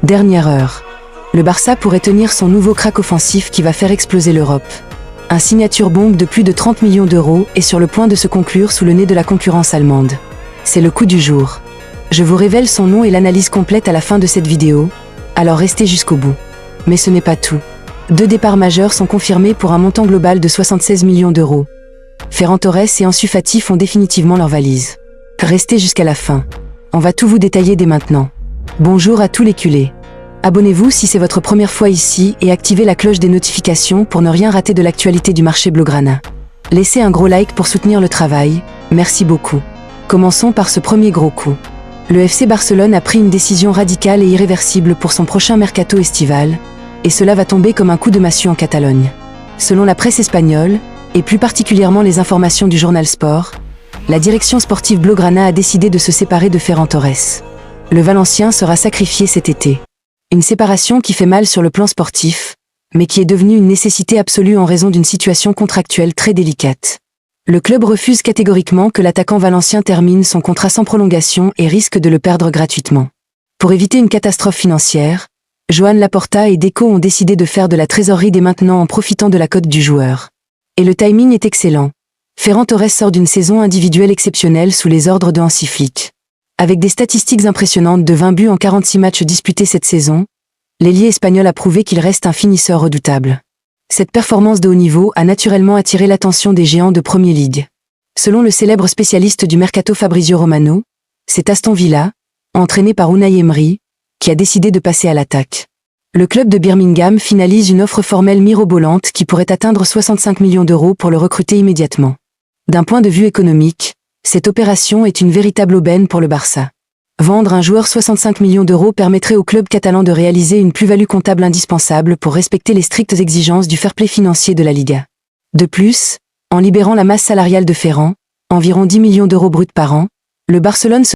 Dernière heure. Le Barça pourrait tenir son nouveau crack offensif qui va faire exploser l'Europe. Un signature bombe de plus de 30 millions d'euros est sur le point de se conclure sous le nez de la concurrence allemande. C'est le coup du jour. Je vous révèle son nom et l'analyse complète à la fin de cette vidéo, alors restez jusqu'au bout. Mais ce n'est pas tout. 2 départs majeurs sont confirmés pour un montant global de 76 millions d'euros. Ferran Torres et Ansu Fati font définitivement leur valise. Restez jusqu'à la fin. On va tout vous détailler dès maintenant. Bonjour à tous les culés. Abonnez-vous si c'est votre première fois ici et activez la cloche des notifications pour ne rien rater de l'actualité du marché blaugrana. Laissez un gros like pour soutenir le travail, merci beaucoup. Commençons par ce premier gros coup. Le FC Barcelone a pris une décision radicale et irréversible pour son prochain mercato estival, et cela va tomber comme un coup de massue en Catalogne. Selon la presse espagnole, et plus particulièrement les informations du journal Sport, la direction sportive blaugrana a décidé de se séparer de Ferran Torres. Le Valencien sera sacrifié cet été. Une séparation qui fait mal sur le plan sportif, mais qui est devenue une nécessité absolue en raison d'une situation contractuelle très délicate. Le club refuse catégoriquement que l'attaquant valencien termine son contrat sans prolongation et risque de le perdre gratuitement. Pour éviter une catastrophe financière, Joan Laporta et Deco ont décidé de faire de la trésorerie dès maintenant en profitant de la cote du joueur. Et le timing est excellent. Ferran Torres sort d'une saison individuelle exceptionnelle sous les ordres de Hansi Flick. Avec des statistiques impressionnantes de 20 buts en 46 matchs disputés cette saison, l'ailier espagnol a prouvé qu'il reste un finisseur redoutable. Cette performance de haut niveau a naturellement attiré l'attention des géants de Premier League. Selon le célèbre spécialiste du mercato Fabrizio Romano, c'est Aston Villa, entraîné par Unai Emery, qui a décidé de passer à l'attaque. Le club de Birmingham finalise une offre formelle mirobolante qui pourrait atteindre 65 millions d'euros pour le recruter immédiatement. D'un point de vue économique, cette opération est une véritable aubaine pour le Barça. Vendre un joueur 65 millions d'euros permettrait au club catalan de réaliser une plus-value comptable indispensable pour respecter les strictes exigences du fair-play financier de la Liga. De plus, en libérant la masse salariale de Ferran, environ 10 millions d'euros bruts par an, le Barcelone